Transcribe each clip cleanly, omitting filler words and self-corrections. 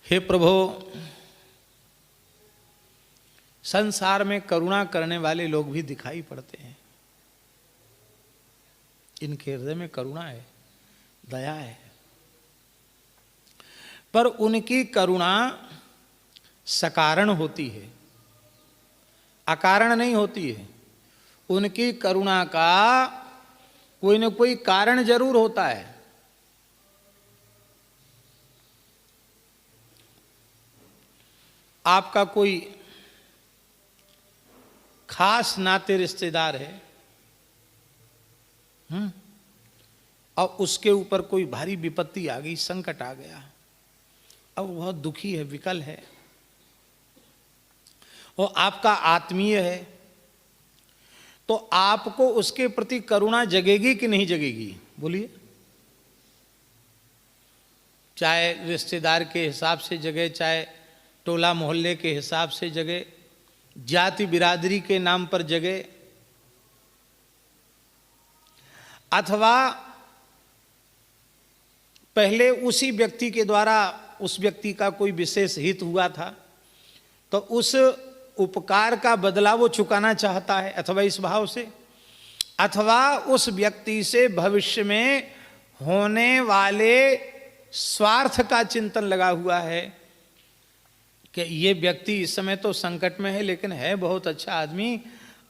हे प्रभु, संसार में करुणा करने वाले लोग भी दिखाई पड़ते हैं। इनके हृदय में करुणा है, दया है, पर उनकी करुणा सकारण होती है, अकारण नहीं होती है। उनकी करुणा का कोई न कोई कारण जरूर होता है। आपका कोई खास नाते रिश्तेदार है, और उसके ऊपर कोई भारी विपत्ति आ गई, संकट आ गया, अब बहुत दुखी है, विकल है, और आपका आत्मीय है, तो आपको उसके प्रति करुणा जगेगी कि नहीं जगेगी? बोलिए। चाहे रिश्तेदार के हिसाब से जगे, चाहे टोला मोहल्ले के हिसाब से जगे, जाति बिरादरी के नाम पर जगे, अथवा पहले उसी व्यक्ति के द्वारा उस व्यक्ति का कोई विशेष हित हुआ था, तो उस उपकार का बदला वो चुकाना चाहता है, अथवा इस भाव से, अथवा उस व्यक्ति से भविष्य में होने वाले स्वार्थ का चिंतन लगा हुआ है कि ये व्यक्ति इस समय तो संकट में है, लेकिन है बहुत अच्छा आदमी,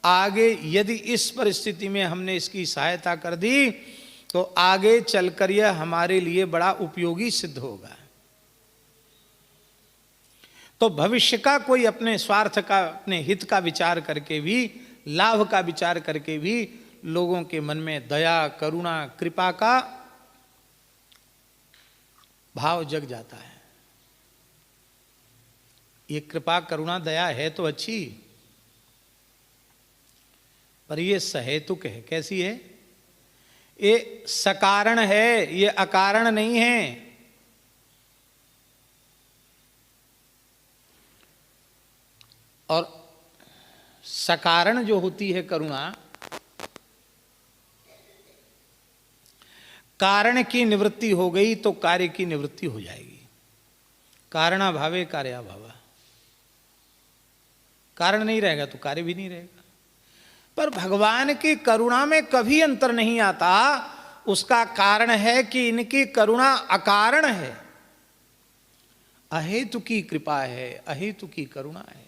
आगे यदि इस परिस्थिति में हमने इसकी सहायता कर दी तो आगे चलकर यह हमारे लिए बड़ा उपयोगी सिद्ध होगा। तो भविष्य का कोई अपने स्वार्थ का, अपने हित का विचार करके भी, लाभ का विचार करके भी लोगों के मन में दया, करुणा, कृपा का भाव जग जाता है। ये कृपा, करुणा, दया है तो अच्छी, पर ये सहेतुक है। कैसी है? ये सकारण है, ये अकारण नहीं है। और सकारण जो होती है करुणा, कारण की निवृत्ति हो गई तो कार्य की निवृत्ति हो जाएगी। कारणाभावे कार्याभावा, कारण नहीं रहेगा तो कार्य भी नहीं रहेगा। पर भगवान की करुणा में कभी अंतर नहीं आता। उसका कारण है कि इनकी करुणा अकारण है, अहेतु की कृपा है, अहेतु की करुणा है।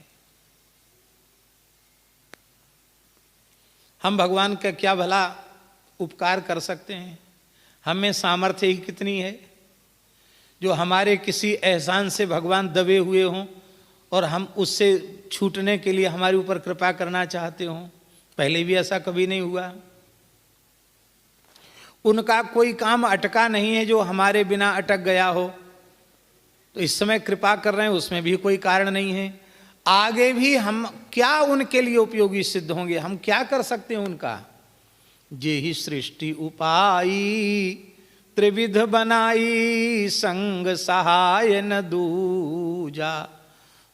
हम भगवान का क्या भला उपकार कर सकते हैं? हमें सामर्थ्य ही कितनी है जो हमारे किसी एहसान से भगवान दबे हुए हों और हम उससे छूटने के लिए हमारे ऊपर कृपा करना चाहते हों। पहले भी ऐसा कभी नहीं हुआ। उनका कोई काम अटका नहीं है जो हमारे बिना अटक गया हो, तो इस समय कृपा कर रहे हैं, उसमें भी कोई कारण नहीं है। आगे भी हम क्या उनके लिए उपयोगी सिद्ध होंगे? हम क्या कर सकते हैं उनका? जे ही सृष्टि उपाई त्रिविध बनाई, संग सहाय न दूजा,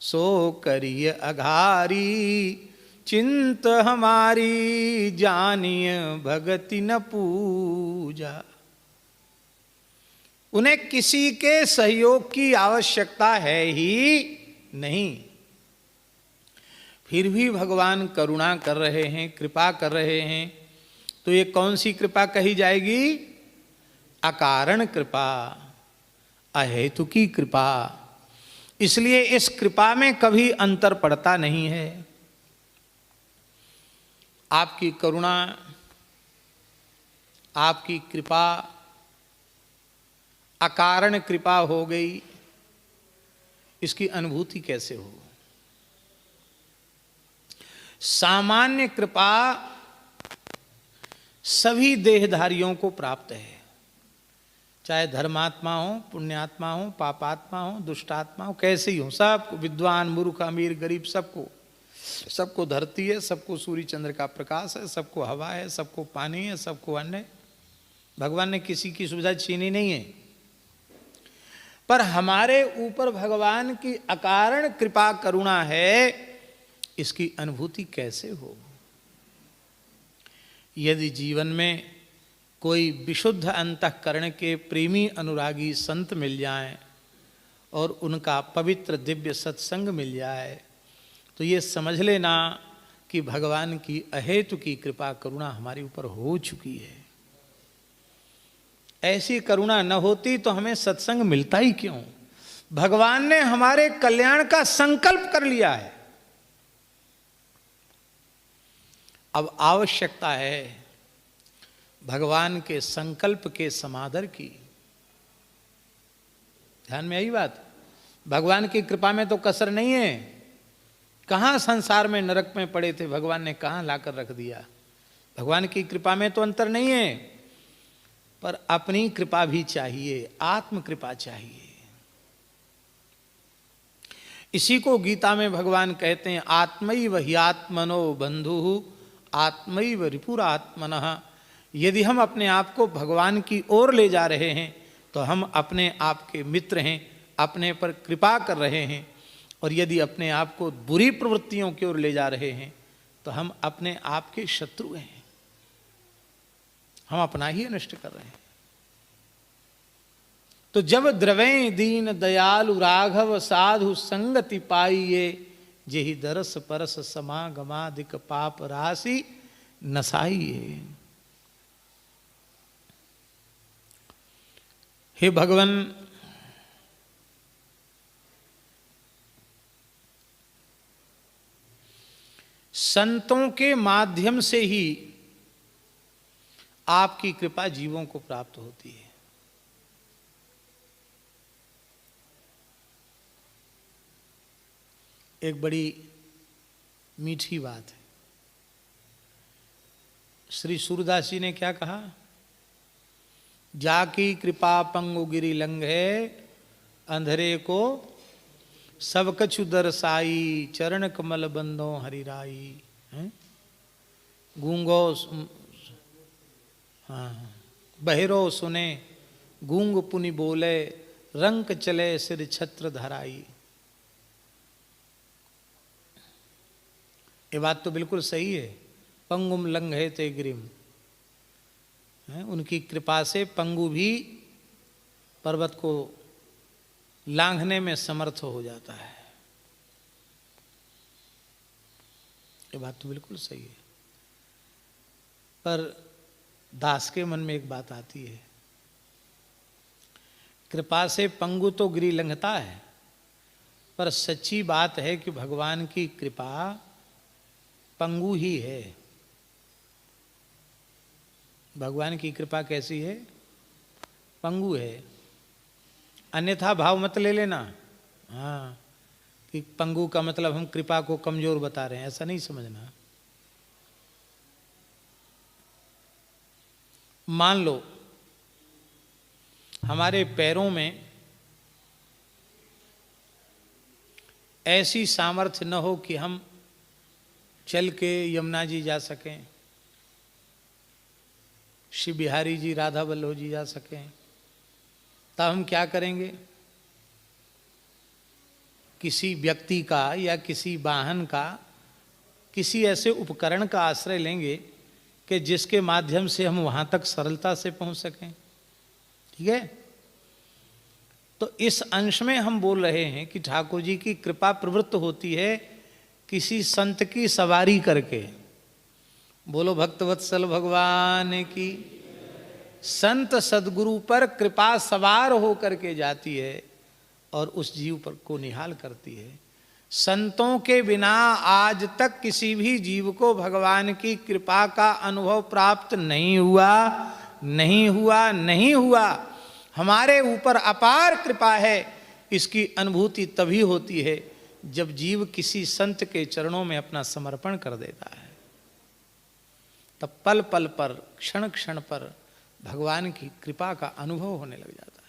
सो करिय अघारी, चिंत हमारी जानिय भगति न पूजा। उन्हें किसी के सहयोग की आवश्यकता है ही नहीं, फिर भी भगवान करुणा कर रहे हैं, कृपा कर रहे हैं। तो ये कौन सी कृपा कही जाएगी? अकारण कृपा, अहेतुकी कृपा। इसलिए इस कृपा में कभी अंतर पड़ता नहीं है। आपकी करुणा, आपकी कृपा अकारण कृपा हो गई, इसकी अनुभूति कैसे हो? सामान्य कृपा सभी देहधारियों को प्राप्त है, चाहे धर्मात्मा हो, पुण्यात्मा हो, पापात्मा हो, दुष्टात्मा हो, कैसे ही हो, सबको, विद्वान, मूर्ख, अमीर, गरीब, सबको धरती है, सबको सूर्य चंद्र का प्रकाश है, सबको हवा है, सबको पानी है, सबको अन्न है। भगवान ने किसी की सुविधा छीनी नहीं है। पर हमारे ऊपर भगवान की अकारण कृपा करुणा है, इसकी अनुभूति कैसे हो? यदि जीवन में कोई विशुद्ध अंतःकरण के प्रेमी अनुरागी संत मिल जाएं और उनका पवित्र दिव्य सत्संग मिल जाए तो ये समझ लेना कि भगवान की अहेतु की कृपा करुणा हमारे ऊपर हो चुकी है। ऐसी करुणा न होती तो हमें सत्संग मिलता ही क्यों? भगवान ने हमारे कल्याण का संकल्प कर लिया है। अब आवश्यकता है भगवान के संकल्प के समादर की। ध्यान में आई बात? भगवान की कृपा में तो कसर नहीं है। कहां संसार में नरक में पड़े थे, भगवान ने कहां लाकर रख दिया। भगवान की कृपा में तो अंतर नहीं है, पर अपनी कृपा भी चाहिए, आत्म कृपा चाहिए। इसी को गीता में भगवान कहते हैं, आत्मैव हि आत्मनो बंधु आत्मैव रिपुरात्मनः। यदि हम अपने आप को भगवान की ओर ले जा रहे हैं तो हम अपने आप के मित्र हैं, अपने पर कृपा कर रहे हैं। और यदि अपने आप को बुरी प्रवृत्तियों की ओर ले जा रहे हैं तो हम अपने आप के शत्रु हैं, हम अपना ही अनिष्ट कर रहे हैं। तो जब द्रवै दीन दयालु राघव साधु संगति पाइये, जेहि दरस परस समागमादिक पाप राशि नसाइये। हे भगवान, संतों के माध्यम से ही आपकी कृपा जीवों को प्राप्त होती है। एक बड़ी मीठी बात है। श्री सूरदास जी ने क्या कहा? जाकी कृपा पंगु गिरि लंघे, अंधरे को सब कछु दरसाई, चरण कमल बंदो हरिराई। गूंगो बहिरो सुने, गूंग पुनि बोले, रंक चले सिर छत्र धराई। ये बात तो बिल्कुल सही है। पंगुम लंघे ते गिरिम, उनकी कृपा से पंगु भी पर्वत को लांघने में समर्थ हो जाता है। ये बात तो बिल्कुल सही है। पर दास के मन में एक बात आती है, कृपा से पंगु तो गिरि लंघता है, पर सच्ची बात है कि भगवान की कृपा पंगु ही है। भगवान की कृपा कैसी है? पंगु है। अन्यथा भाव मत ले लेना, हाँ, कि पंगु का मतलब हम कृपा को कमजोर बता रहे हैं, ऐसा नहीं समझना। मान लो हमारे पैरों में ऐसी सामर्थ्य न हो कि हम चल के यमुना जी जा सकें, शिव बिहारी जी, राधा वल्लभ जी जा सकें, तब हम क्या करेंगे? किसी व्यक्ति का या किसी वाहन का, किसी ऐसे उपकरण का आश्रय लेंगे कि जिसके माध्यम से हम वहां तक सरलता से पहुंच सकें। ठीक है? तो इस अंश में हम बोल रहे हैं कि ठाकुर जी की कृपा प्रवृत्त होती है किसी संत की सवारी करके। बोलो भक्तवत्सल भगवान की। संत सदगुरु पर कृपा सवार हो करके जाती है और उस जीव पर को निहाल करती है। संतों के बिना आज तक किसी भी जीव को भगवान की कृपा का अनुभव प्राप्त नहीं हुआ, नहीं हुआ, नहीं हुआ। हमारे ऊपर अपार कृपा है। इसकी अनुभूति तभी होती है जब जीव किसी संत के चरणों में अपना समर्पण कर देता है। तब पल पल पर, क्षण क्षण पर भगवान की कृपा का अनुभव होने लग जाता है।